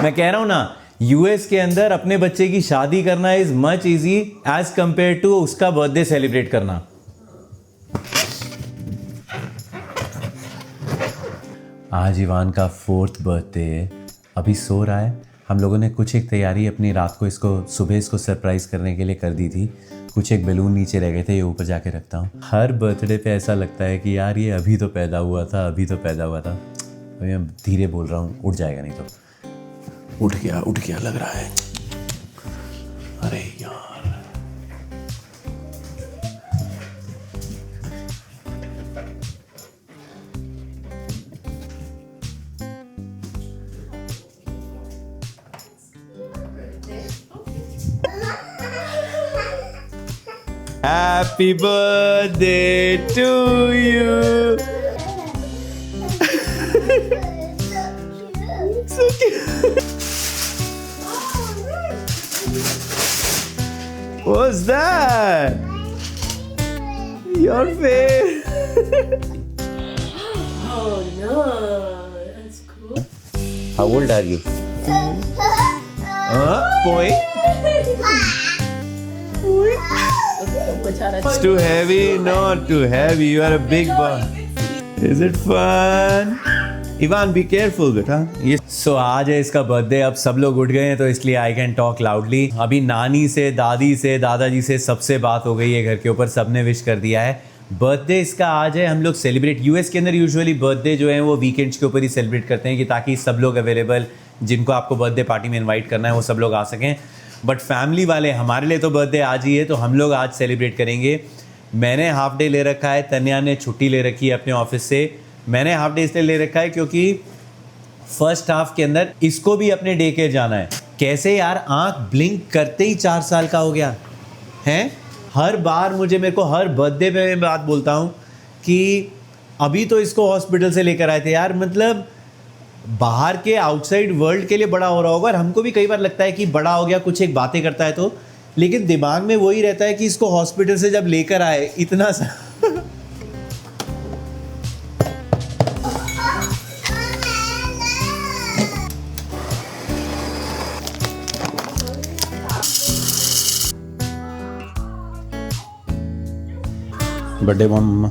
मैं कह रहा हूं ना, यूएस के अंदर अपने बच्चे की शादी करना is much easy as compare to उसका बर्थडे सेलिब्रेट करना। आज इवान का 4th बर्थडे है, अभी सो रहा है। हम लोगों ने कुछ एक तैयारी अपनी रात को सुबह इसको सरप्राइज करने के लिए कर दी थी। कुछ एक बैलून नीचे रह गए थे, ये ऊपर जाके रखता हूँ। हर बर्थडे पे ऐसा लगता है कि यार ये अभी तो पैदा हुआ था, अभी तो पैदा हुआ था। अभी मैं धीरे बोल रहा हूँ, उठ जाएगा नहीं तो। उठ गया लग रहा है। अरे यार, Happy birthday to you. So cute. What's that? Your face. Oh no, that's cool. How old are you? Boy? It's too heavy? Not too heavy. You are a big boy. Is it fun? Ivan, be careful, बेटा। ये So आज है इसका birthday. अब सब लोग उठ गए हैं तो इसलिए आई कैन टॉक लाउडली। अभी नानी से, दादी से, दादाजी से सबसे बात हो गई है घर के ऊपर, सबने विश कर दिया है। बर्थडे इसका आज है। हम लोग सेलिब्रेट, यूएस के अंदर यूजुअली बर्थडे जो है वो वीकेंड्स के ऊपर ही सेलिब्रेट करते हैं कि ताकि सब लोग अवेलेबल, जिनको आपको बर्थडे पार्टी में इन्वाइट करना है वो सब लोग आ सकें। बट फैमिली वाले, हमारे लिए तो बर्थडे आज ही है, तो हम लोग आज सेलिब्रेट करेंगे। मैंने हाफ डे ले रखा है, तन्या ने छुट्टी ले रखी है अपने ऑफिस से। मैंने हाफ डे इसलिए ले रखा है क्योंकि फर्स्ट हाफ के अंदर इसको भी अपने डे केयर जाना है। कैसे यार, आंख ब्लिंक करते ही 4 साल का हो गया है। हर बार मेरे को हर बर्थडे पे मैं बात बोलता हूँ कि अभी तो इसको हॉस्पिटल से लेकर आए थे यार। मतलब बाहर के आउटसाइड वर्ल्ड के लिए बड़ा हो रहा होगा और हमको भी कई बार लगता है कि बड़ा हो गया, कुछ एक बातें करता है तो, लेकिन दिमाग में वही रहता है कि इसको हॉस्पिटल से जब लेकर आए इतना सा बर्थडे मम्मा।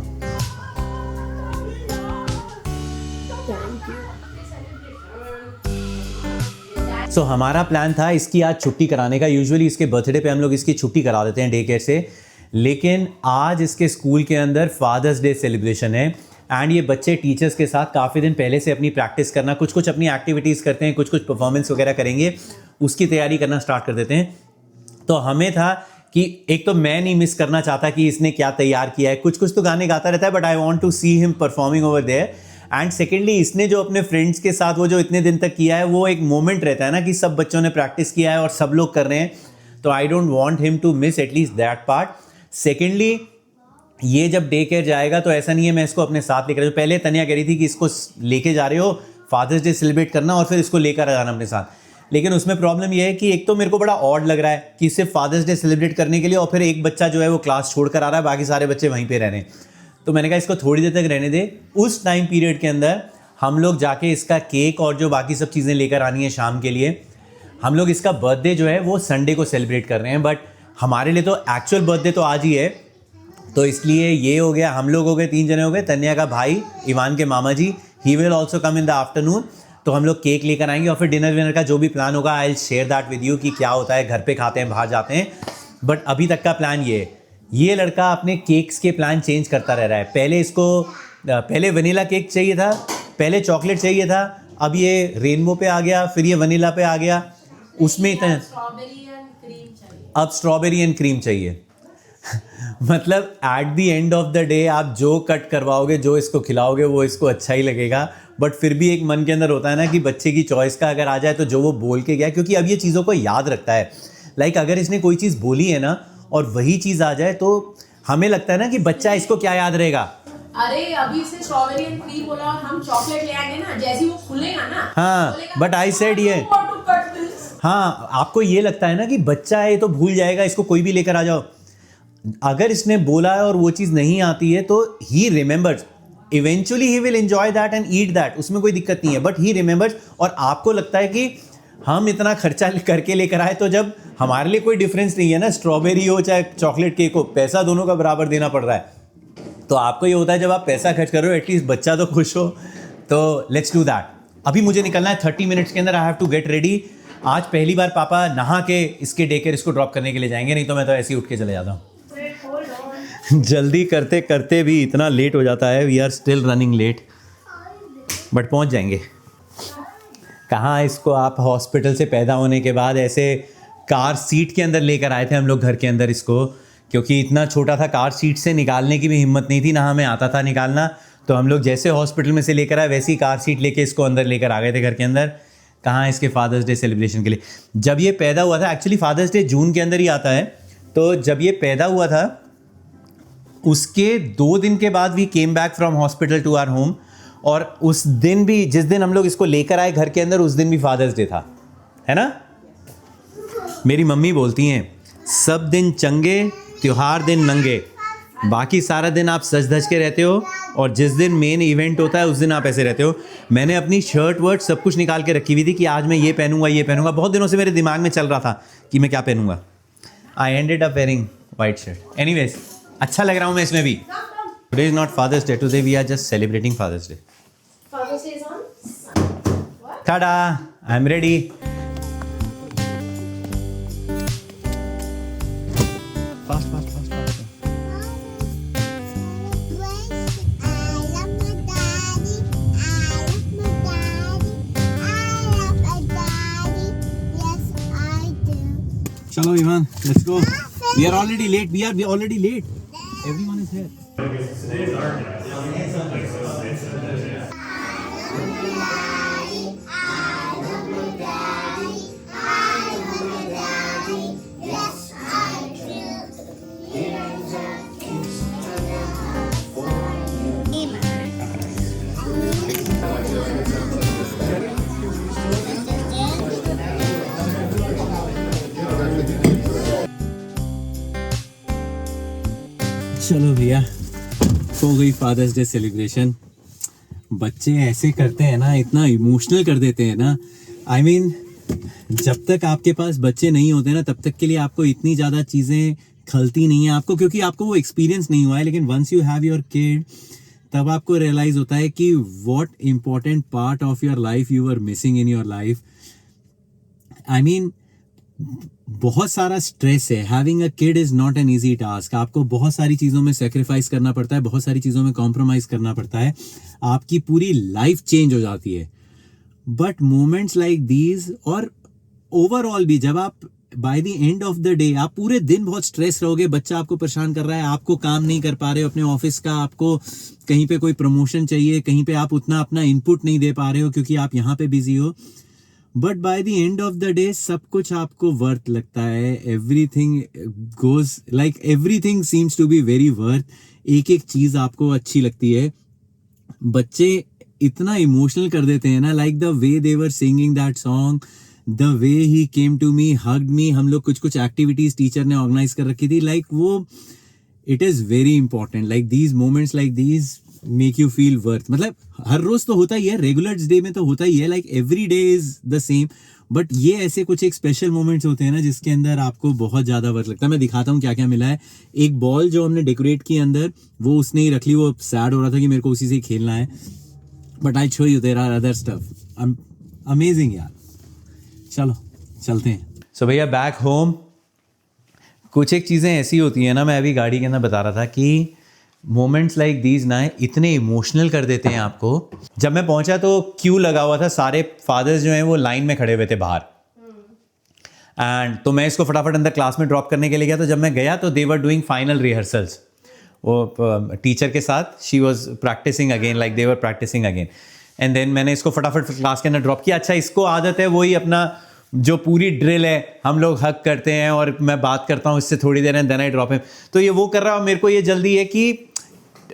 सो हमारा प्लान था इसकी आज छुट्टी कराने का। यूजुअली इसके बर्थडे पे हम लोग इसकी छुट्टी करा देते हैं डे केयर से, लेकिन आज इसके स्कूल के अंदर फादर्स डे सेलिब्रेशन है एंड ये बच्चे टीचर्स के साथ काफ़ी दिन पहले से अपनी प्रैक्टिस करना, कुछ अपनी एक्टिविटीज़ करते हैं, कुछ परफॉर्मेंस वगैरह करेंगे, उसकी तैयारी करना स्टार्ट कर देते हैं। तो हमें था कि एक तो मैं नहीं मिस करना चाहता कि इसने क्या तैयार किया है। कुछ तो गाने गाता रहता है, but I want to see him performing over there. And secondly, इसने जो अपने फ्रेंड्स के साथ वो जो इतने दिन तक किया है, वो एक मोमेंट रहता है ना कि सब बच्चों ने प्रैक्टिस किया है और सब लोग कर रहे हैं, तो I don't want him to miss at least that part. Secondly, ये जब डे केयर जाएगा तो ऐसा नहीं है मैं इसको अपने साथ लेकर, पहले तन्या कह रही थी कि इसको लेके जा रहे हो फादर्स डे सेलिब्रेट करना और फिर इसको लेकर जाना अपने साथ, लेकिन उसमें प्रॉब्लम ये है कि एक तो मेरे को बड़ा ऑड लग रहा है कि सिर्फ फादर्स डे सेलिब्रेट करने के लिए और फिर एक बच्चा जो है वो क्लास छोड़कर आ रहा है, बाकी सारे बच्चे वहीं पे रह रहे हैं। तो मैंने कहा इसको थोड़ी देर तक रहने दे। उस टाइम पीरियड के अंदर हम लोग जाके इसका केक और जो बाकी सब चीज़ें लेकर आनी है शाम के लिए। हम लोग इसका बर्थडे जो है वो संडे को सेलिब्रेट कर रहे हैं, बट हमारे लिए तो एक्चुअल बर्थडे तो आज ही है, तो इसलिए ये हो गया, हम लोग हो गए 3 जने हो गए। तन्या का भाई इवान के मामा जी, he will also come in the afternoon, तो हम लोग केक लेकर आएंगे और फिर डिनर विनर का जो भी प्लान होगा I will share that with you कि क्या होता है, घर पे खाते हैं, बाहर जाते हैं। बट अभी तक का प्लान ये है। ये लड़का अपने केक्स के प्लान चेंज करता रह रहा है। पहले वनीला केक चाहिए था, पहले चॉकलेट चाहिए था, अब ये रेनबो पे आ गया, फिर ये वनीला पे आ गया, उसमें इतना अब स्ट्रॉबेरी एंड क्रीम चाहिए। मतलब at the end of the day आप जो कट करवाओगे, जो इसको खिलाओगे वो इसको अच्छा ही लगेगा, बट फिर भी एक मन के अंदर होता है ना कि बच्चे की चॉइस का अगर आ जाए तो जो वो बोल के गया, क्योंकि अब ये चीज़ों को याद रखता है। लाइक अगर इसने कोई चीज़ बोली है ना और वही चीज़ आ जाए तो हमें लगता है ना कि बच्चा इसको क्या याद रहेगा। अरे अभी से स्ट्रॉबेरी एंड क्रीम बोला और हम चॉकलेट ले आएंगे ना, जैसे ही वो खुलेगा ना, हाँ, बट आई सेड ये, हाँ, आपको ये लगता है ना कि बच्चा है तो भूल जाएगा, इसको कोई भी लेकर आ जाओ। अगर इसने बोला है और वो चीज़ नहीं आती है तो he remembers, eventually he will enjoy that and eat that, उसमें कोई दिक्कत नहीं है, बट ही रिमेंबर्स। और आपको लगता है कि हम इतना खर्चा करके लेकर आए, तो जब हमारे लिए कोई डिफरेंस नहीं है ना, स्ट्रॉबेरी हो चाहे चॉकलेट केक हो, पैसा दोनों का बराबर देना पड़ रहा है। तो आपको ये होता है जब आप पैसा खर्च कर रहे हो एटलीस्ट बच्चा तो खुश हो। तो लेट्स डू दैट। अभी मुझे निकलना है 30 मिनट्स के अंदर, I have to get ready. आज पहली बार पापा नहा के इसके डे केयर इसको ड्रॉप करने के लिए जाएंगे, नहीं तो मैं तो ऐसे ही उठ के चले जाता हूँ। जल्दी करते करते भी इतना लेट हो जाता है, we are still running late, but पहुँच जाएंगे। कहाँ इसको आप हॉस्पिटल से पैदा होने के बाद ऐसे कार सीट के अंदर लेकर आए थे हम लोग घर के अंदर इसको, क्योंकि इतना छोटा था, कार सीट से निकालने की भी हिम्मत नहीं थी, ना हमें आता था निकालना। तो हम लोग जैसे हॉस्पिटल में से लेकर आए वैसे ही कार सीट लेके इसको अंदर लेकर आ गए थे घर के अंदर। कहाँ इसके फादर्स डे सेलिब्रेशन के लिए। जब ये पैदा हुआ था, एक्चुअली फादर्स डे जून के अंदर ही आता है, तो जब ये पैदा हुआ था उसके 2 दिन के बाद we came back from hospital to our home, और उस दिन भी, जिस दिन हम लोग इसको लेकर आए घर के अंदर, उस दिन भी फादर्स डे था, है ना। मेरी मम्मी बोलती हैं सब दिन चंगे त्योहार दिन नंगे, बाकी सारा दिन आप सज धज के रहते हो, और जिस दिन मेन इवेंट होता है उस दिन आप ऐसे रहते हो। मैंने अपनी शर्ट वर्ट सब कुछ निकाल के रखी हुई थी कि आज मैं ये पहनूंगा ये पहनूंगा, बहुत दिनों से मेरे दिमाग में चल रहा था कि मैं क्या पहनूंगा। I ended up wearing white shirt. Anyways, अच्छा लग रहा हूँ मैं इसमें भी। Today is not father's day, today we are just celebrating father's day. Father's Day is on Sunday. tada, I am ready. Fast fast fast fast. चलो Ivan, let's go. We are already late, we are already late, everyone is here. चलो भैया, हो गई fathers day celebration. बच्चे ऐसे करते हैं ना, इतना इमोशनल कर देते हैं ना। आई मीन, जब तक आपके पास बच्चे नहीं होते ना, तब तक के लिए आपको इतनी ज़्यादा चीज़ें खलती नहीं है आपको, क्योंकि आपको वो एक्सपीरियंस नहीं हुआ है। लेकिन once you have your kid, तब आपको रियलाइज़ होता है कि what important part of your life you are missing in your life. I mean, बहुत सारा स्ट्रेस है। Having a kid is not an easy task. आपको बहुत सारी चीज़ों में सेक्रीफाइस करना पड़ता है, बहुत सारी चीज़ों में कॉम्प्रोमाइज करना पड़ता है, आपकी पूरी लाइफ चेंज हो जाती है। बट मोमेंट्स लाइक दीज, और ओवरऑल भी, जब आप bye the end of the day आप पूरे दिन बहुत स्ट्रेस रहोगे, बच्चा आपको परेशान कर रहा है, आपको काम नहीं कर पा रहे हो अपने ऑफिस का, आपको कहीं पे कोई प्रमोशन चाहिए, कहीं पे आप उतना अपना इनपुट नहीं दे पा रहे हो क्योंकि आप यहाँ पे बिजी हो, but by the end of the day सब कुछ आपको वर्थ लगता है। Everything goes like, everything seems to be very worth. एक एक चीज आपको अच्छी लगती है। बच्चे इतना इमोशनल कर देते हैं ना, like the way they were singing that song, the way he came to me, hugged me. हम लोग कुछ कुछ एक्टिविटीज टीचर ने ऑर्गेनाइज कर रखी थी, लाइक वो, it is very important. Like these moments like these make you feel worth. मतलब हर रोज तो होता ही है, रेगुलर डे में तो होता ही है, like every day is the same, but ये ऐसे कुछ एक स्पेशल मोमेंट्स होते हैं ना जिसके अंदर आपको बहुत ज्यादा वर्थ लगता है। मैं दिखाता हूँ क्या क्या मिला है। एक बॉल जो हमने डेकोरेट की अंदर, वो उसने ही रख ली, वो सैड हो रहा था कि मेरे को उसी से ही खेलना है, but I show you there are other stuff. Amazing यार। चलो चलते हैं। सो भैया बैक होम, कुछ एक चीज़ें ऐसी होती हैं ना, मैं अभी गाड़ी के अंदर बता रहा था कि मोमेंट्स लाइक दीज ना इतने इमोशनल कर देते हैं आपको। जब मैं पहुंचा तो क्यू लगा हुआ था, सारे फादर्स जो हैं वो लाइन में खड़े हुए थे बाहर, एंड तो मैं इसको फटाफट अंदर क्लास में ड्रॉप करने के लिए गया। तो जब मैं गया तो they were doing final rehearsals, वो टीचर के साथ, she was practising again, like they were practising again, and then मैंने इसको फटाफट क्लास के अंदर ड्रॉप किया। अच्छा, इसको आदत है वही अपना जो पूरी ड्रिल है, हम लोग हक करते हैं और मैं बात करता हूँ इससे थोड़ी देर, and then I drop him. तो ये वो कर रहा है, मेरे को ये जल्दी है कि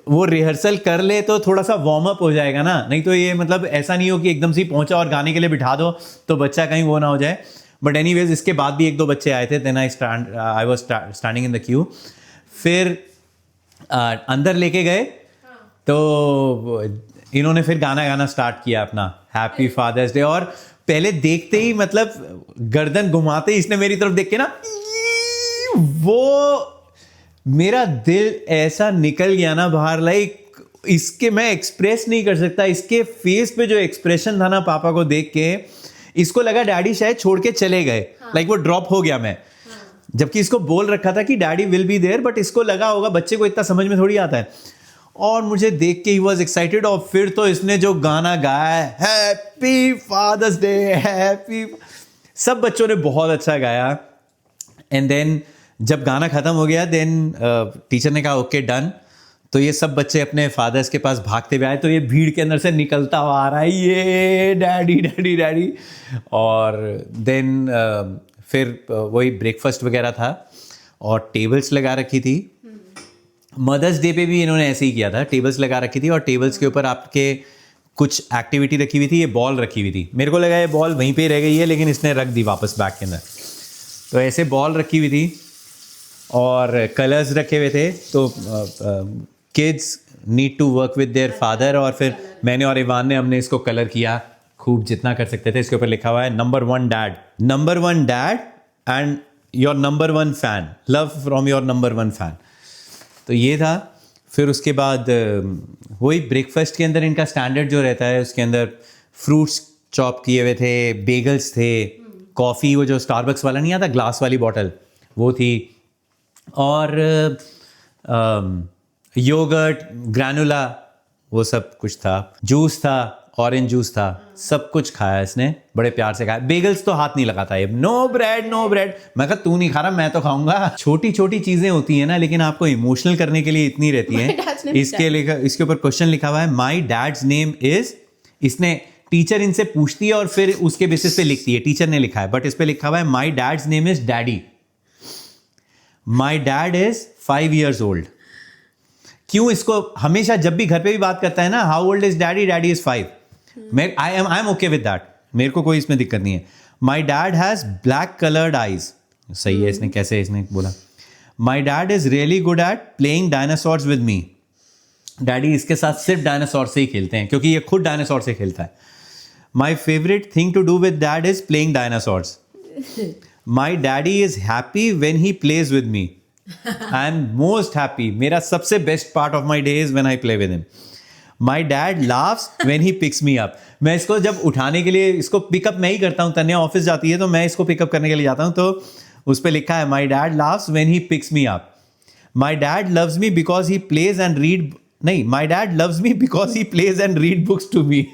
वो रिहर्सल कर ले तो थोड़ा सा वार्म अप हो जाएगा ना, नहीं तो ये मतलब ऐसा नहीं हो कि एकदम से पहुंचा और गाने के लिए बिठा दो तो बच्चा कहीं वो ना हो जाए। बट एनीवेज, इसके बाद भी 1-2 बच्चे आए थे, then I was standing in the queue. फिर अंदर लेके गए तो इन्होंने फिर गाना गाना स्टार्ट किया अपना हैप्पी फादर्स डे, और पहले देखते ही मतलब गर्दन घुमाते ही इसने मेरी तरफ देख के ना, वो मेरा दिल ऐसा निकल गया ना बाहर, लाइक इसके मैं एक्सप्रेस नहीं कर सकता। इसके फेस पे जो एक्सप्रेशन था ना पापा को देख के, इसको लगा डैडी शायद छोड़ के चले गए, लाइक वो ड्रॉप हो गया मैं, जबकि इसको बोल रखा था कि daddy will be there, but इसको लगा होगा, बच्चे को इतना समझ में थोड़ी आता है। और मुझे देख के ही वॉज एक्साइटेड। और फिर तो इसने जो गाना गाया है, हैप्पी फादर्स डे, हैप्पी, सब बच्चों ने बहुत अच्छा गाया। एंड देन जब गाना खत्म हो गया, देन टीचर ने कहा ओके डन। तो ये सब बच्चे अपने फादर्स के पास भागते हुए आए, तो ये भीड़ के अंदर से निकलता हुआ आ रहा है, ये डैडी डैडी डैडी। और देन फिर वही ब्रेकफास्ट वगैरह था और टेबल्स लगा रखी थी। मदर्स डे पे भी इन्होंने ऐसे ही किया था, टेबल्स लगा रखी थी और टेबल्स के ऊपर आपके कुछ एक्टिविटी रखी हुई थी। ये बॉल रखी हुई थी, मेरे को लगा ये बॉल वहीं पे रह गई है, लेकिन इसने रख दी वापस बैग के अंदर। तो ऐसे बॉल रखी हुई थी और कलर्स रखे हुए थे। तो kids need to work with their father. और फिर मैंने और इवान ने हमने इसको कलर किया खूब जितना कर सकते थे। इसके ऊपर लिखा हुआ है number 1 dad and your number 1 fan, love from your number 1 fan. तो ये था। फिर उसके बाद वही ब्रेकफास्ट के अंदर इनका स्टैंडर्ड जो रहता है, उसके अंदर फ्रूट्स चॉप किए हुए थे, बेगल्स थे, कॉफ़ी वो जो स्टारबक्स वाला नहीं आता ग्लास वाली बॉटल वो थी, और योगर्ट, ग्रैनुला, वो सब कुछ था, जूस था, ऑरेंज जूस था, सब कुछ खाया इसने, बड़े प्यार से खाया। बेगल्स तो हाथ नहीं लगाता ये, नो ब्रेड नो ब्रेड। मैं कहा तू नहीं खा रहा, मैं तो खाऊंगा। छोटी छोटी चीजें होती है ना, लेकिन आपको इमोशनल करने के लिए इतनी रहती है। इसके ऊपर क्वेश्चन लिखा हुआ है, माई डैड्स नेम इज। इसने टीचर इनसे पूछती है और फिर उसके बेसिस पे लिखती है, टीचर ने लिखा है, बट इस पे लिखा हुआ है my dad's name is daddy, my dad is 5 years old। क्यों इसको हमेशा जब भी घर पे भी बात करता है ना, how old is daddy, daddy is 5। I am okay with that, मेरे को कोई इसमें दिक्कत नहीं है। My dad has black coloured eyes, सही है। इसने कैसे इसने बोला, my dad is really good at playing dinosaurs with me. Daddy इसके साथ सिर्फ डायनासोर से ही खेलते हैं, क्योंकि ये खुद डायनासोर से खेलता है। My favourite thing to do with dad is playing dinosaurs. My daddy is happy when he plays with me. I am most happy, मेरा सबसे best part of my day is when I play with him. My dad laughs when he picks me up. मैं इसको जब उठाने के लिए, इसको pickup मैं ही करता हूँ, तन्या ऑफिस जाती है तो मैं इसको पिकअप करने के लिए जाता हूँ, तो उस पर लिखा है my dad laughs when he picks me up. My dad loves me because he plays and read, नहीं, my dad loves me because he plays and read books to me.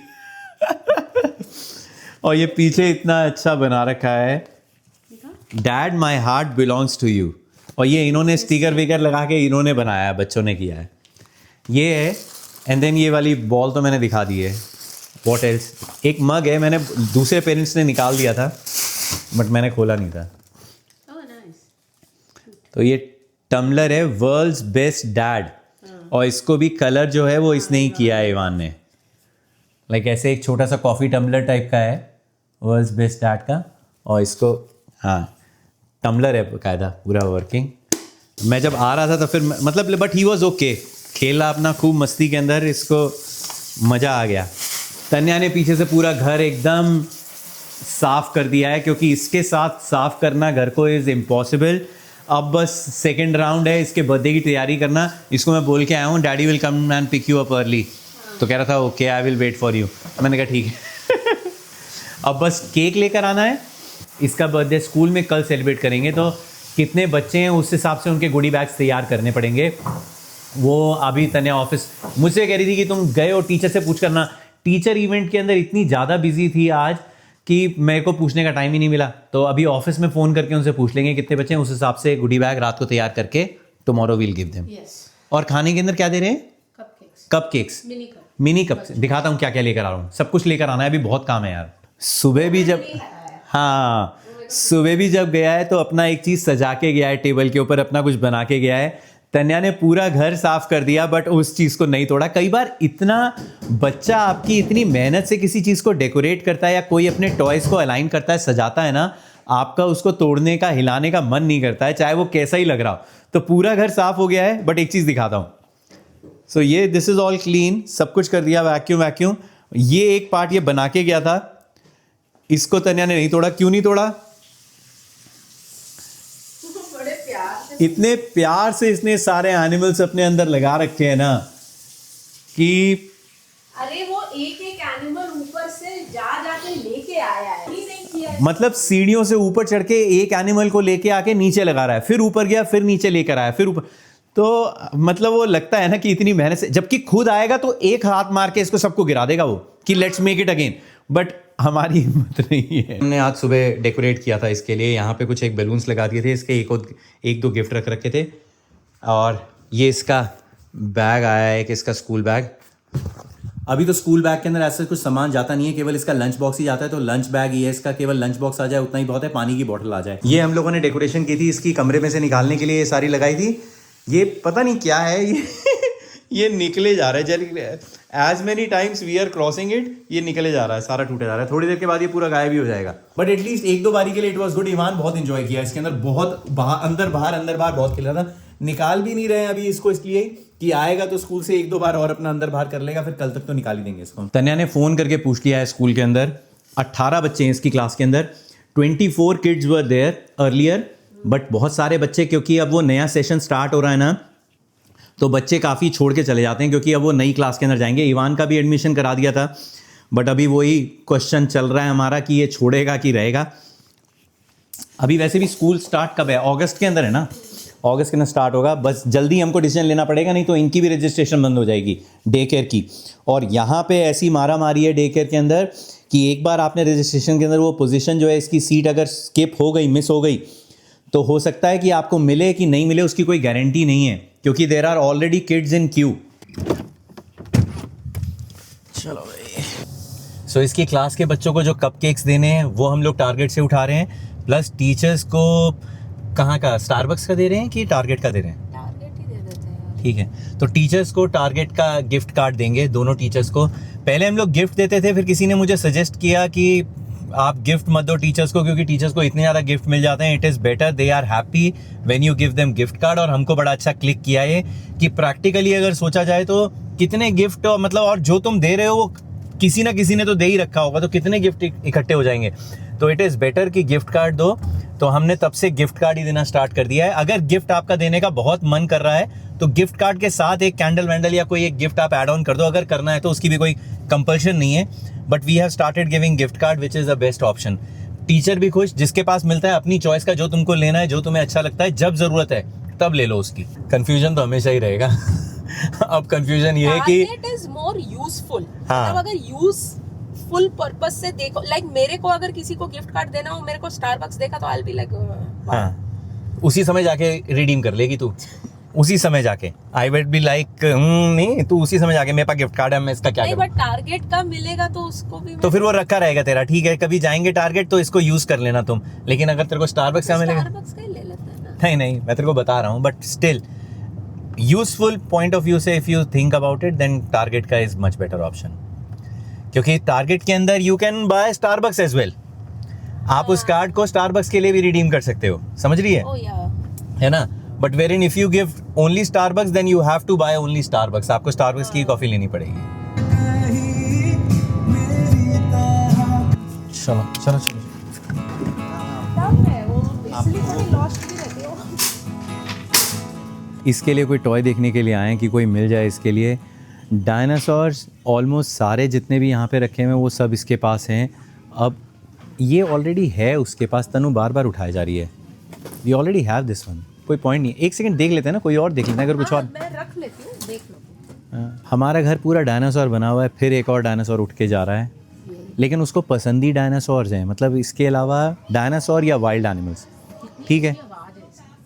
और ये पीछे इतना अच्छा बना रखा है, dad my heart belongs to you. और ये इन्होंने स्टिकर विकर लगा के इन्होंने बनाया है, बच्चों ने किया है, ये है। एंड देन ये वाली बॉल तो मैंने दिखा दी है। वॉट एल्स, एक मग है, मैंने दूसरे पेरेंट्स ने निकाल दिया था बट मैंने खोला नहीं था। तो ये टम्बलर है, वर्ल्ड्स बेस्ट डैड, और इसको भी कलर जो है वो इसने ही किया है, इवान ने। लाइक ऐसे एक छोटा सा कॉफ़ी टम्बलर टाइप का है, वर्ल्ड्स बेस्ट डैड का। और इसको, हाँ, टम्बलर है कायदा पूरा वर्किंग। मैं जब आ रहा था तो फिर मतलब, बट ही वॉज ओके, खेला अपना खूब मस्ती के अंदर, इसको मज़ा आ गया। तन्या ने पीछे से पूरा घर एकदम साफ कर दिया है, क्योंकि इसके साथ साफ करना घर को इज़ इम्पॉसिबल। अब बस सेकंड राउंड है इसके बर्थडे की तैयारी करना। इसको मैं बोल के आया हूँ, daddy will come and pick you up early. तो कह रहा था okay I will wait for you. मैंने कहा ठीक है। अब बस केक लेकर आना है। इसका बर्थडे स्कूल में कल सेलिब्रेट करेंगे, तो कितने बच्चे हैं उस हिसाब से उनके गुडी बैग्स तैयार करने पड़ेंगे। वो अभी तन्या ऑफिस मुझसे कह रही थी कि तुम गए हो टीचर से पूछ करना। टीचर इवेंट के अंदर इतनी ज़्यादा बिजी थी आज कि मेरे को पूछने का टाइम ही नहीं मिला। तो अभी ऑफिस में फ़ोन करके उनसे पूछ लेंगे कितने बच्चे हैं, उस हिसाब से गुडी बैग रात को तैयार करके टुमारो विल गिव देम। और खाने के अंदर क्या दे रहे हैं? Cup cakes, mini cup. दिखाता हूँ क्या क्या लेकर आ रहा हूँ। सब कुछ लेकर आना है, अभी बहुत काम है यार। सुबह भी जब, हाँ, सुबह भी जब गया है तो अपना एक चीज़ सजा के गया है, टेबल के ऊपर अपना कुछ बना के गया है। तन्या ने पूरा घर साफ कर दिया बट उस चीज़ को नहीं तोड़ा। कई बार इतना बच्चा आपकी इतनी मेहनत से किसी चीज़ को डेकोरेट करता है या कोई अपने टॉयज़ को अलाइन करता है, सजाता है ना, आपका उसको तोड़ने का, हिलाने का मन नहीं करता है, चाहे वो कैसा ही लग रहा हो। तो पूरा घर साफ हो गया है, बट एक चीज़ दिखाता हूँ। सो ये दिस इज़ ऑल क्लीन, सब कुछ कर दिया, वैक्यूम। ये एक पार्ट ये बना के गया था, इसको तन्या ने नहीं तोड़ा, क्यों नहीं तोड़ा? बड़े प्यार से इतने प्यार से इसने सारे एनिमल्स अपने अंदर लगा रखे हैं ना कि अरे वो एक एक एनिमल ऊपर से जा जाके लेके आया है, ही नहीं किया है। मतलब सीढ़ियों से ऊपर चढ़ के एक एनिमल को लेके आके नीचे लगा रहा है, फिर ऊपर गया, फिर नीचे लेकर आया, फिर ऊपर। तो मतलब वो लगता है ना कि इतनी मेहनत से, जबकि खुद आएगा तो एक हाथ मार के इसको सबको गिरा देगा वो कि let's make it again, but हमारी हिम्मत नहीं है। हमने आज सुबह डेकोरेट किया था इसके लिए, यहाँ पे कुछ एक बैलून्स लगा दिए थे, इसके एक दो गिफ्ट रख रखे थे, और ये इसका बैग आया है, एक इसका स्कूल बैग। अभी तो स्कूल बैग के अंदर ऐसा कुछ सामान जाता नहीं है, केवल इसका लंच बॉक्स ही जाता है, तो लंच बैग ये इसका केवल लंच बॉक्स आ जाए उतना ही बहुत है, पानी की बोतल आ जाए। ये हम लोगों ने डेकोरेशन की थी, इसकी कमरे में से निकालने के लिए ये सारी लगाई थी। ये पता नहीं क्या है ये ये निकले जा रहा है, as many times we are crossing it, ये निकले जा रहा है, सारा टूटे जा रहा है। थोड़ी देर के बाद ये पूरा गायब भी हो जाएगा, बट एटलीस्ट एक दो बारी के लिए इट वॉज गुड। ईमान बहुत इंजॉय किया इसके अंदर, बहुत अंदर बाहर बहुत खेला था। निकाल भी नहीं रहे हैं अभी इसको, इसलिए कि आएगा तो स्कूल से एक दो बार और अपना अंदर बाहर कर लेगा, फिर कल तक तो निकाल ही देंगे इसको। तन्या ने फ़ोन करके पूछ लिया है स्कूल के अंदर, 18 बच्चे हैं इसकी क्लास के अंदर, 24 kids were there earlier, but बहुत सारे बच्चे, क्योंकि अब वो नया सेशन स्टार्ट हो रहा है ना, तो बच्चे काफ़ी छोड़ के चले जाते हैं, क्योंकि अब वो नई क्लास के अंदर जाएंगे। इवान का भी एडमिशन करा दिया था, बट अभी वही क्वेश्चन चल रहा है हमारा कि ये छोड़ेगा कि रहेगा। अभी वैसे भी स्कूल स्टार्ट कब है? अगस्त के अंदर है ना, अगस्त के अंदर स्टार्ट होगा। बस जल्दी हमको डिसीजन लेना पड़ेगा, नहीं तो इनकी भी रजिस्ट्रेशन बंद हो जाएगी डे केयर की। और यहाँ पे ऐसी मारा मारी है डे केयर के अंदर कि एक बार आपने रजिस्ट्रेशन के अंदर वो पोजीशन जो है, इसकी सीट अगर स्किप हो गई, मिस हो गई, तो हो सकता है कि आपको मिले कि नहीं मिले, उसकी कोई गारंटी नहीं है, क्योंकि there are already kids in queue. चलो भाई, सो इसकी क्लास के बच्चों को जो कपकेक्स देने हैं वो हम लोग टारगेट से उठा रहे हैं, प्लस टीचर्स को कहाँ का, स्टारबक्स का दे रहे हैं कि टारगेट का दे रहे हैं? टारगेट ही दे देते हैं। ठीक है, तो टीचर्स को टारगेट का गिफ्ट कार्ड देंगे, दोनों टीचर्स को। पहले हम लोग गिफ्ट देते थे, फिर किसी ने मुझे सजेस्ट किया कि आप गिफ्ट मत दो टीचर्स को, क्योंकि टीचर्स को इतने ज़्यादा गिफ्ट मिल जाते हैं, it is better they are happy when you give them gift card. और हमको बड़ा अच्छा क्लिक किया है कि प्रैक्टिकली अगर सोचा जाए तो कितने गिफ्ट, मतलब और जो तुम दे रहे हो वो किसी ना किसी ने तो दे ही रखा होगा, तो कितने गिफ्ट इकट्ठे हो जाएंगे, तो इट इज़ बेटर कि गिफ्ट कार्ड दो। तो हमने तब से गिफ्ट कार्ड ही देना स्टार्ट कर दिया है। अगर गिफ्ट आपका देने का बहुत मन कर रहा है तो गिफ्ट कार्ड के साथ एक कैंडल वैंडल या कोई एक गिफ्ट आप ऐड ऑन कर दो, अगर करना है तो, उसकी भी कोई कंपल्शन नहीं है। But we have started giving gift card which is the best option. Teacher भी खुश, जिसके पास मिलता है अपनी चॉइस का, जो तुमको लेना है, जो तुम्हें अच्छा लगता है, जब ज़रूरत है तब ले लो उसकी। कंफ्यूजन तो हमेशा ही रहेगा अब कंफ्यूजन ये है कि टारगेट इज मोर यूजफुल। हाँ। मतलब अगर यूजफुल पर्पस से देखो, लाइक मेरे को अगर किसी को गिफ्ट कार्ड देना हो, मेरे को स्टारबक्स देखा तो आई बी लाइक, हाँ, उसी समय जाके रिडीम कर लेगी तू, उसी समय जाके। आई वुड बी लाइक नहीं, तू उसी समय जाके, मेरे पास गिफ्ट कार्ड है, मैं इसका क्या नहीं, करूं? बट टारगेट का मिलेगा तो उसको भी तो फिर वो रखा रहेगा तेरा, ठीक है, कभी जाएंगे टारगेट तो इसको यूज कर लेना तुम। लेकिन अगर तेरे को स्टारबक्स का मिलेगा, स्टारबक्स का ही ले लेते हैं ना। नहीं, मैं तेरे को बता रहा हूँ, but still useful point of view से if you think about it, then target का इज मच बेटर ऑप्शन, क्योंकि टारगेट के अंदर you can buy Starbucks as well. आप उस कार्ड को स्टारबक्स के लिए भी रिडीम कर सकते हो, समझ रही है? ओ या, है ना? But wherein if you give only Starbucks, then you have to buy only Starbucks, आपको स्टारबक्स की कॉफी लेनी पड़ेगी। चलो चलो चलो, तब है वो, इसलिए थोड़ी लॉस्ट भी रहती हो। इसके लिए कोई टॉय देखने के लिए आए हैं कि कोई मिल जाए इसके लिए। डायनासोर्स ऑलमोस्ट सारे जितने भी यहाँ पे रखे हुए हैं वो सब इसके पास हैं। अब ये ऑलरेडी है उसके पास, तनु बार बार उठाई जा रही है, we already have this one, कोई पॉइंट नहीं है। एक सेकंड देख लेते हैं ना, कोई और देख लेते हैं, अगर कुछ और। मैं रख लेती हूँ, देख लो। हमारा घर पूरा डायनासोर बना हुआ है, फिर एक और डायनासोर उठ के जा रहा है, लेकिन उसको पसंदी डायनासोर्स हैं, मतलब इसके अलावा डायनासोर या वाइल्ड एनिमल्स, ठीक है।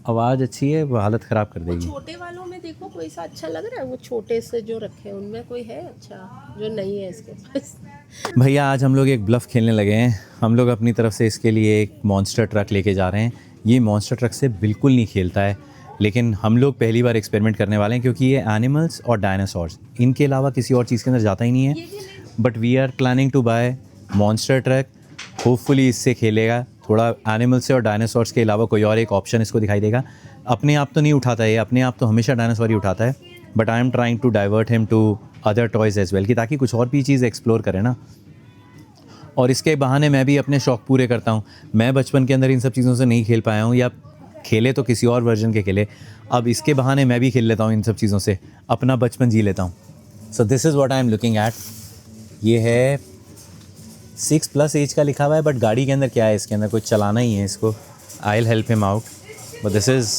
आवाज़ अच्छी है, वो हालत ख़राब कर देगी। छोटे वालों में देखो कोई सा अच्छा लग रहा है, वो छोटे से जो रखे हैं उनमें कोई है अच्छा जो नहीं है इसके पास? भैया आज हम लोग एक ब्लफ खेलने लगे हैं। हम लोग अपनी तरफ से इसके लिए एक मॉन्स्टर ट्रक लेके जा रहे हैं। ये मॉन्स्टर ट्रक से बिल्कुल नहीं खेलता है, लेकिन हम लोग पहली बार एक्सपेरिमेंट करने वाले हैं, क्योंकि ये एनिमल्स और डायनासोर्स, इनके अलावा किसी और चीज़ के अंदर जाता ही नहीं है। But we are planning to buy monster truck, hopefully इससे खेलेगा। थोड़ा एनिमल्स से और डायनासोर्स के अलावा कोई और एक ऑप्शन इसको दिखाई देगा। अपने आप तो नहीं उठाता है, अपने आप तो हमेशा डायनासोर ही उठाता है, but I am trying to divert him to other toys as well, कि ताकि कुछ और भी चीज़ एक्सप्लोर करें ना। और इसके बहाने मैं भी अपने शौक़ पूरे करता हूँ। मैं बचपन के अंदर इन सब चीज़ों से नहीं खेल पाया हूँ, या खेले तो किसी और वर्जन के खेले। अब इसके बहाने मैं भी खेल लेता हूँ इन सब चीज़ों से, अपना बचपन जी लेता हूँ। So this is what I am looking at. ये है 6+ एज का लिखा हुआ है, बट गाड़ी के अंदर क्या है, इसके अंदर कुछ चलाना ही है इसको। I will help him out, but this is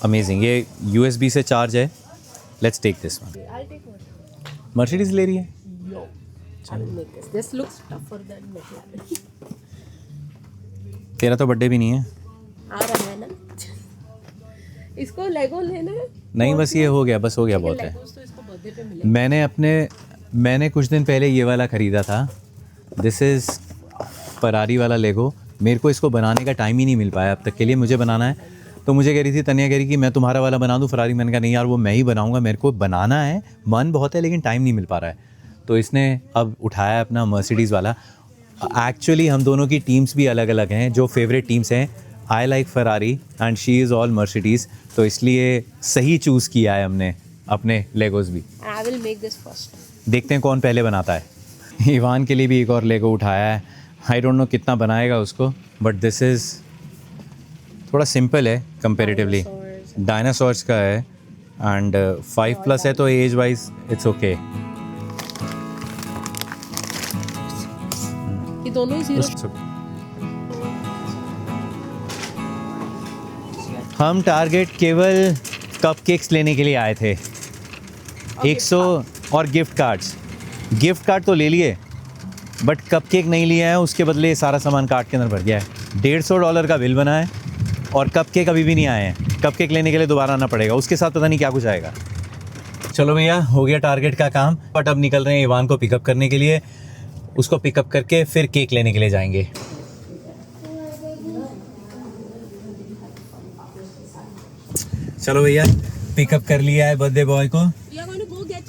amazing. ये USB से चार्ज है। Let's take this one. I'll take one. Mercedes ले रही है। Yo, I will make this. This looks tougher than McLaren. तेरा तो बर्थडे भी नहीं है। आ रहा है ना? इसको लेगो लेना है? नहीं, बस ये हो गया, बस हो गया, बहुत है। Legos तो इसको बर्थडे पे मिले। मैंने कुछ दिन पहले ये वाला ख़रीदा था। दिस इज़ फरारी वाला लेगो। मेरे को इसको बनाने का टाइम ही नहीं मिल पाया अब तक के लिए। मुझे बनाना है, तो मुझे कह रही थी, तनिया कह रही कि मैं तुम्हारा वाला बना दूँ फरारी। मैंने कहा नहीं यार, वो मैं ही बनाऊँगा, मेरे को बनाना है, मन बहुत है लेकिन टाइम नहीं मिल पा रहा है। तो इसने अब उठाया अपना मर्सिडीज़ वाला। एक्चुअली हम दोनों की टीम्स भी अलग अलग हैं, जो फेवरेट टीम्स हैं। I like Ferrari and she is all Mercedes, तो इसलिए सही चूज़ किया है हमने अपने लेगोज़ भी। I will make this first. देखते हैं कौन पहले बनाता है। इवान के लिए भी एक और लेगो उठाया है। आई डोंट नो कितना बनाएगा उसको, बट दिस इज़ थोड़ा सिंपल है कंपेरेटिवली। डायनासोर्स का है एंड 5+ है, तो एज वाइज इट्स ओके। ये दोनों ही 0। हम टारगेट केवल कपकेक्स लेने के लिए आए थे। 100 और गिफ्ट कार्ड तो ले लिए, बट कपकेक नहीं लिया है। उसके बदले सारा सामान कार्ट के अंदर भर गया है। $150 का बिल बना है और कपकेक अभी भी नहीं आए हैं। कपकेक लेने के लिए दोबारा आना पड़ेगा, उसके साथ पता नहीं क्या कुछ आएगा। चलो भैया, हो गया टारगेट का काम। बट अब निकल रहे हैं इवान को पिकअप करने के लिए। उसको पिकअप करके फिर केक लेने के लिए जाएंगे। चलो भैया, पिकअप कर लिया है बर्थडे बॉय को।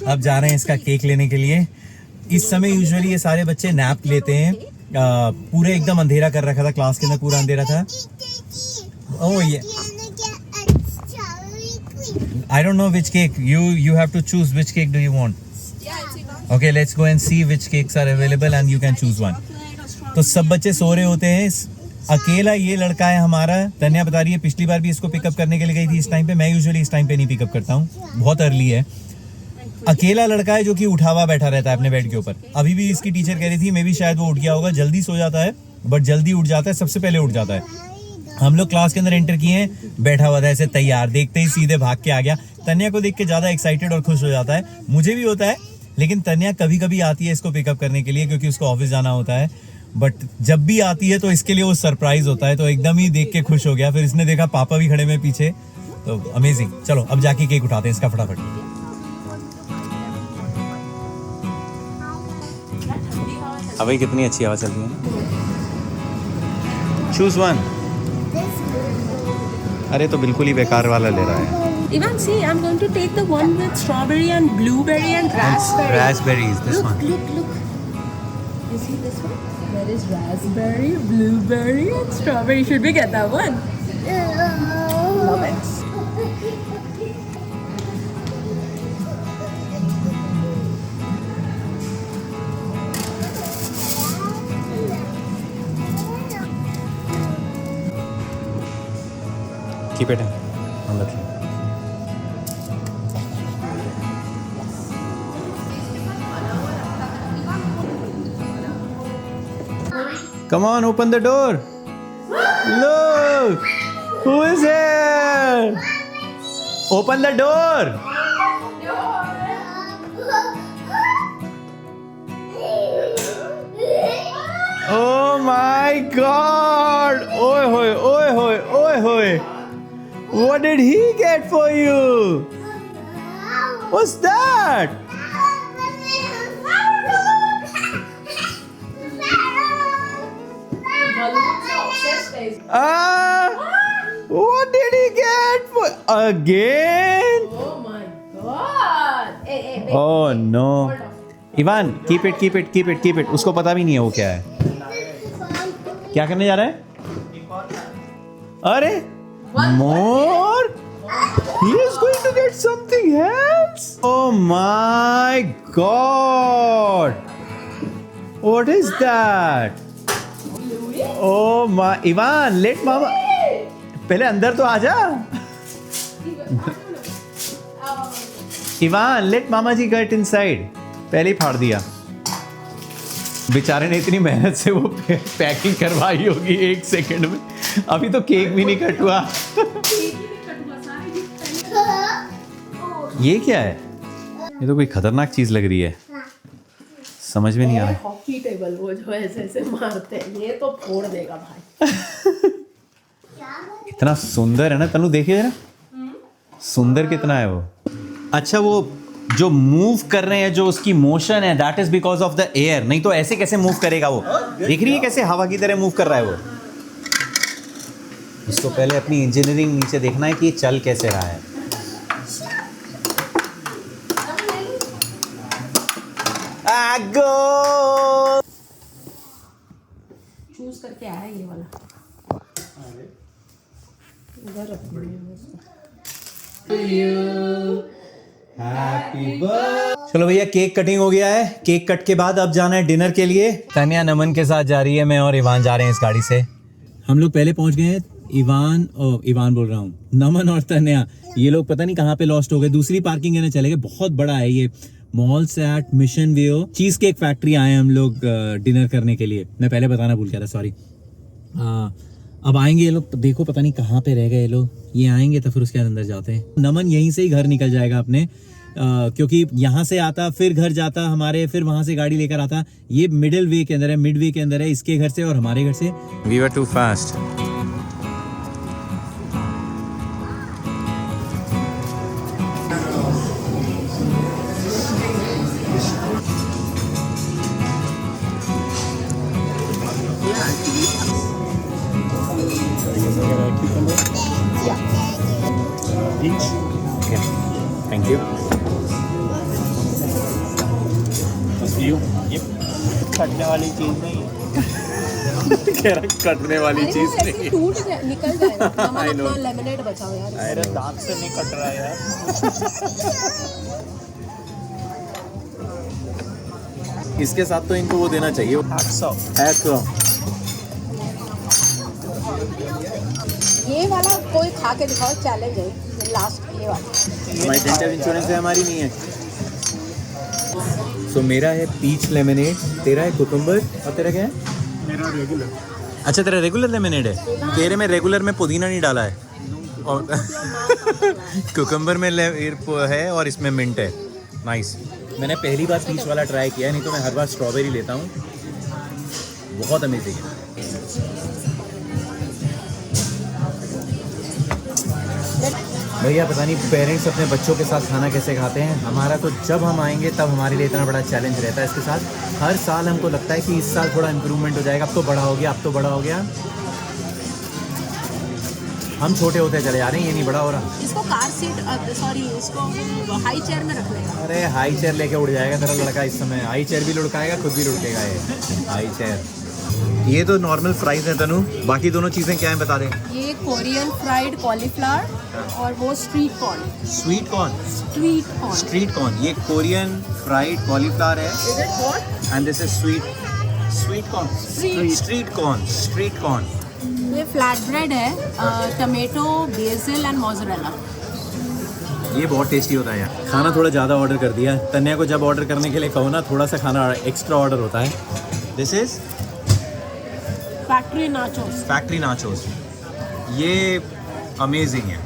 अब जा रहे हैं इसका केक लेने के लिए। इस समय यूजुअली ये सारे बच्चे नैप लेते हैं। पूरे एकदम अंधेरा कर रखा था, क्लास के अंदर पूरा अंधेरा था। ओह ये I don't know which cake. You have to choose which cake do you want. Okay, let's go and see which cakes are available and you can choose one. तो सब बच्चे सो रहे होते हैं। अकेला ये लड़का है हमारा। तन्या बता रही है पिछली बार भी इसको पिकअप करने के लिए गई थी इस टाइम पे। मैं यूजुअली इस टाइम पे नहीं पिकअप करता हूँ, बहुत अर्ली है। अकेला लड़का है जो कि उठा हुआ बैठा रहता है अपने बेड के ऊपर। अभी भी इसकी टीचर कह रही थी मे भी शायद वो उठ गया होगा। जल्दी सो जाता है बट जल्दी उठ जाता है, सबसे पहले उठ जाता है। हम लोग क्लास के अंदर एंटर किए हैं, बैठा हुआ था ऐसे तैयार, देखते ही सीधे भाग के आ गया। तन्या को देख के ज़्यादा एक्साइटेड और खुश हो जाता है। मुझे भी होता है, लेकिन तन्या कभी कभी आती है इसको पिकअप करने के लिए क्योंकि उसको ऑफिस जाना होता है। बट जब भी आती है तो इसके लिए वो सरप्राइज होता है, तो एकदम ही देख के खुश हो गया। फिर इसने देखा पापा भी खड़े में पीछे, तो अमेजिंग। चलो अब जाके केक उठाते हैं इसका फटाफट। अभी कितनी अच्छी हवा चल रही है। Choose one. अरे तो बिल्कुल ही बेकार वाला ले रहा है। Ivan, see, I'm going to take the one with strawberry and blueberry and raspberry. Raspberries, this one. Look. You see this one? There is raspberry, blueberry and strawberry. Should we get that one? Love it. Keep it in. I'm looking. Come on, open the door. Look, who is here? Open the door. Oh my God! Oi hoy, oi hoy, oi hoy. What did he get for you? What's that? What did he get for again? Oh my god! Hey, wait. Oh no. Ivan, keep it. उसको पता भी नहीं है वो क्या है। क्या करने जा रहा है? अरे more? He is going to get something else? Oh my God! What is that? Oh my, Ivan, let mama. पहले अंदर तो आ जा. Ivan, let मामा जी get inside. पहले ही फाड़ दिया. बेचारे ने इतनी मेहनत से वो पैकिंग करवाई होगी 1 सेकंड में. अभी तो केक भी नहीं कट हुआ. ये क्या है? ये तो कोई खतरनाक चीज लग रही है. समझ में नहीं आ रहा. हॉकी टेबल वो जो ऐसे ऐसे मारते हैं, ये तो फोड़ देगा भाई. इतना सुंदर है ना तनु, देखिए जरा. सुंदर कितना है वो. अच्छा, वो जो मूव कर रहे हैं, जो उसकी मोशन है, that is because of the air. नहीं तो ऐसे कैसे मूव करेगा वो. देख रही है कैसे हवा की तरह मूव कर रहा है वो. इसको पहले अपनी इंजीनियरिंग नीचे देखना है कि ये चल कैसे रहा है. गो चूज करके आया ये वाला. इधर रखना है उसको. चलो भैया, केक कटिंग हो गया है. केक कट के बाद अब जाना है डिनर के लिए. तन्या नमन के साथ जा रही है, मैं और इवान जा रहे हैं इस गाड़ी से. हम लोग पहले पहुंच गए हैं. इवान बोल रहा हूँ, नमन और तन्या, ये लोग पता नहीं कहाँ पे लॉस्ट हो गए. दूसरी पार्किंग है ना, चले गए. बहुत बड़ा है ये mall set mission view cheese cake factory. आए हम लोग डिनर करने के लिए. मैं पहले बताना भूल गया था, सॉरी. अब आएंगे ये लोग. देखो पता नहीं कहाँ पे रह गए ये लोग. ये आएंगे तो फिर उसके अंदर जाते हैं. नमन यहीं से ही घर निकल जाएगा अपने, क्योंकि यहाँ से आता फिर घर जाता हमारे, फिर वहां से गाड़ी लेकर आता. ये मिडिल वे के अंदर है, मिड वे के अंदर है, इसके घर से और हमारे घर से. We were too fast. Thank you. कटने वाली चीज नहीं है. कह रहा कटने वाली चीज ऐसे नहीं. टूट जाए, निकल जाएगा. नमन अपना लेमनेड बचाओ यार. अरे दांत से नहीं कट रहा यार. इसके साथ तो इनको वो देना चाहिए. 800. ये वाला कोई खा के दिखाओ, चैलेंज है. लास्ट ये वाला. हमारी डेंटल इंश्योरेंस है, हमारी नहीं है. सो मेरा है पीच लेमनेड, तेरा है कुकुम्बर, और तेरा क्या है? मेरा रेगुलर. अच्छा, तेरा रेगुलर लेमनेड है. तेरे में रेगुलर में पुदीना नहीं डाला है, और कुकुम्बर में है और इसमें मिंट है. नाइस. मैंने पहली बार पीच वाला ट्राई किया, नहीं तो मैं हर बार स्ट्रॉबेरी लेता हूँ. बहुत अमेजिंग है. भैया पता नहीं पेरेंट्स अपने बच्चों के साथ खाना कैसे खाते हैं. हमारा तो जब हम आएंगे तब हमारे लिए इतना बड़ा चैलेंज रहता है इसके साथ. हर साल हमको लगता है कि इस साल थोड़ा इम्प्रूवमेंट हो जाएगा. अब तो बड़ा हो गया, अब तो बड़ा हो गया. हम छोटे होते चले जा रहे हैं, ये नहीं बड़ा हो रहा. इसको कार सीट, सॉरी, इसको हाई चेयर में रख लेगा. अरे हाई चेयर लेके उड़ जाएगा तेरा लड़का इस समय. हाई चेयर भी लुढ़काएगा, खुद भी लुढ़केगा ये हाई चेयर. ये तो नॉर्मल फ्राइज है तनु, बाकी दोनों चीज़ें क्या हैं बता दें. ये कोरियन फ्राइड कॉलीफ्लावर और वो street corn. Sweet corn. Street corn. Street corn. ये कोरियन फ्राइड कॉलीफ्लावर है. Is it what? And this is sweet corn. Street corn. Street corn. ये फ्लैट ब्रेड है, टमेटो, बेसिल एंड मोज़रेला. ये बहुत tasty होता है यार. खाना थोड़ा ज़्यादा ऑर्डर कर दिया. तन्या को जब ऑर्डर करने के लिए कहो ना, थोड़ा सा खाना एक्स्ट्रा ऑर्डर होता है. This is factory nachos. Factory nachos. ये अमेजिंग है.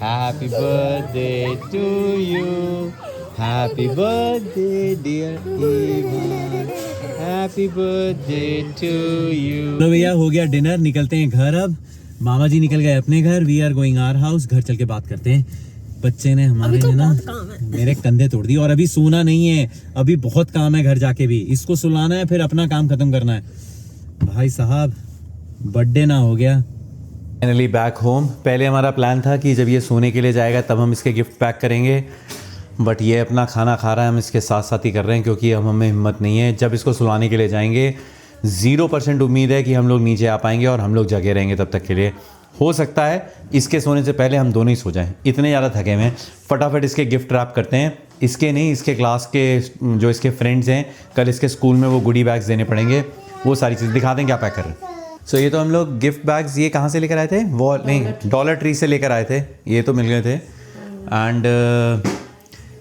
Happy birthday to you. Happy birthday dear Ivaan. Happy birthday to you. तो भैया हो गया डिनर, निकलते हैं घर. अब मामा जी निकल गए अपने घर. We are going our house. घर चल के बात करते हैं. बच्चे ने हमारे तो है ना काम है. मेरे कंधे तोड़ दिए. और अभी सोना नहीं है, अभी बहुत काम है घर जाके भी. इसको सुलाना है, फिर अपना काम खत्म करना है. भाई साहब, बर्थडे ना हो गया. Finally back home. पहले हमारा प्लान था कि जब ये सोने के लिए जाएगा तब हम इसके गिफ्ट पैक करेंगे, बट ये अपना खाना खा रहा है, हम इसके साथ साथ ही कर रहे हैं क्योंकि अब हमें हिम्मत नहीं है. जब इसको सुलाने के लिए जाएंगे 0% उम्मीद है कि हम लोग नीचे आ पाएंगे और हम लोग जगे रहेंगे तब तक के लिए. हो सकता है इसके सोने से पहले हम दोनों ही सो जाएं, इतने ज़्यादा थके हुए हैं। फटाफट इसके गिफ्ट रैप करते हैं। इसके नहीं, इसके क्लास के जो इसके फ्रेंड्स हैं, कल इसके स्कूल में वो गुडी बैग्स देने पड़ेंगे, वो सारी चीज़ दिखा दें क्या पैक कर रहे हैं। सो ये तो हम लोग गिफ्ट बैग्स ये कहाँ से लेकर आए थे, वो नहीं डॉलर ट्री से लेकर आए थे, ये तो मिल गए थे। एंड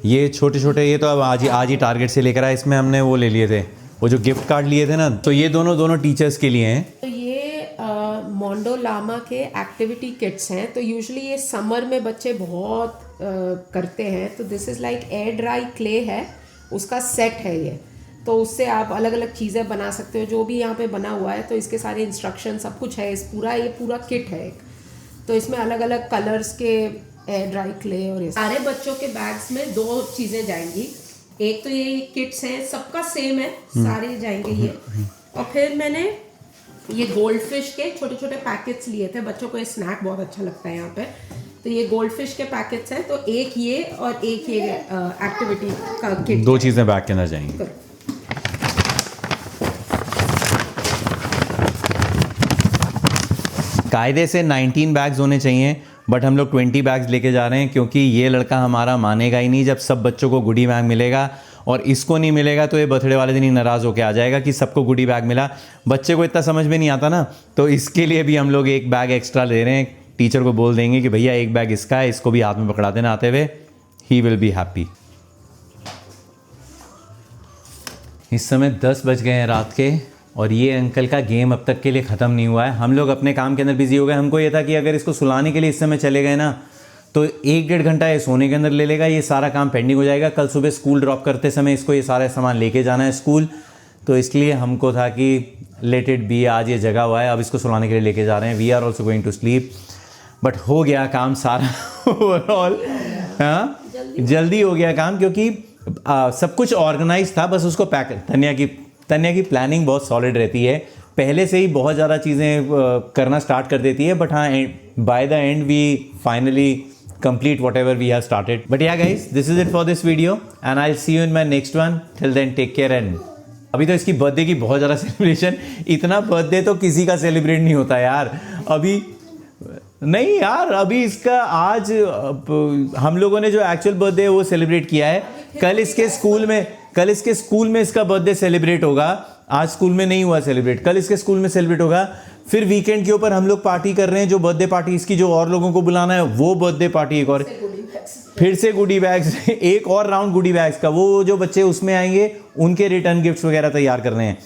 ये छोटे छोटे, ये तो अब आज ही टारगेट से लेकर आए, इसमें हमने वो ले लिए थे, वो जो गिफ्ट कार्ड लिए थे ना, तो ये दोनों टीचर्स के लिए हैं। तो ये मोंडो लामा के एक्टिविटी किट्स हैं। तो यूजुअली ये समर में बच्चे बहुत करते हैं। तो this is like air dry clay है, उसका सेट है ये। तो उससे आप अलग अलग चीज़ें बना सकते हो, जो भी यहाँ पे बना हुआ है। तो इसके सारे इंस्ट्रक्शन सब कुछ है, ये पूरा किट है एक। तो इसमें अलग अलग कलर्स के एयर ड्राई क्ले और ये सारे बच्चों के बैग्स में 2 चीज़ें जाएंगी। एक तो ये किट्स हैं, सबका सेम है, सारे जाएंगे ये। और फिर मैंने ये गोल्ड फिश के छोटे छोटे पैकेट्स लिए थे, बच्चों को ये स्नैक बहुत अच्छा लगता है यहाँ पे। तो ये गोल्ड फिश के पैकेट्स हैं, तो एक ये और एक ये एक्टिविटी का किट, 2 चीज़ें बैग के अंदर जाएंगी। कायदे से 19 बैग्स होने चाहिए, बट हम लोग 20 बैग्स लेके जा रहे हैं, क्योंकि ये लड़का हमारा मानेगा ही नहीं। जब सब बच्चों को गुडी बैग मिलेगा और इसको नहीं मिलेगा तो ये बर्थडे वाले दिन ही नाराज़ होकर आ जाएगा कि सबको गुडी बैग मिला। बच्चे को इतना समझ में नहीं आता ना, तो इसके लिए भी हम लोग एक बैग एक्स्ट्रा ले रहे हैं। टीचर को बोल देंगे कि भैया एक बैग इसका है, इसको भी हाथ में पकड़ा देना आते हुए, ही विल बी हैप्पी। इस समय 10 बज गए हैं रात के, और ये अंकल का गेम अब तक के लिए ख़त्म नहीं हुआ है। हम लोग अपने काम के अंदर बिजी हो गए। हमको ये था कि अगर इसको सुलाने के लिए इस समय चले गए ना, तो 1-1.5 घंटा ये सोने के अंदर ले लेगा, ये सारा काम पेंडिंग हो जाएगा। कल सुबह स्कूल ड्रॉप करते समय इसको ये सारा सामान लेके जाना है स्कूल, तो इसलिए हमको था कि लेट इट बी, आज ये जगा हुआ है, अब इसको सुलाने के लिए लेके जा रहे हैं। We are also going to sleep. But हो गया काम सारा ओवरऑल, हाँ जल्दी हो गया काम, क्योंकि सब कुछ ऑर्गेनाइज था, बस उसको पैक। तन्या की प्लानिंग बहुत सॉलिड रहती है, पहले से ही बहुत ज़्यादा चीज़ें करना स्टार्ट कर देती है। बट हाँ, by the end we finally complete whatever we have started. But yeah guys, this is it for this video and I'll see you in my next one. Till then take care and अभी तो इसकी birthday की बहुत ज़्यादा celebration, इतना birthday तो किसी का सेलिब्रेट नहीं होता यार। अभी नहीं यार, अभी इसका आज हम लोगों ने जो एक्चुअल बर्थडे है वो सेलिब्रेट किया है। कल इसके स्कूल में इसका बर्थडे सेलिब्रेट होगा। आज स्कूल में नहीं हुआ सेलिब्रेट, कल इसके स्कूल में सेलिब्रेट होगा। फिर वीकेंड के ऊपर हम लोग पार्टी कर रहे हैं, जो बर्थडे पार्टी इसकी, जो और लोगों को बुलाना है वो बर्थडे पार्टी एक और, फिर से गुडी बैग्स एक और राउंड गुडी बैग्स का, वो जो बच्चे उसमें आएंगे उनके रिटर्न गिफ्ट्स वगैरह तैयार कर रहे हैं।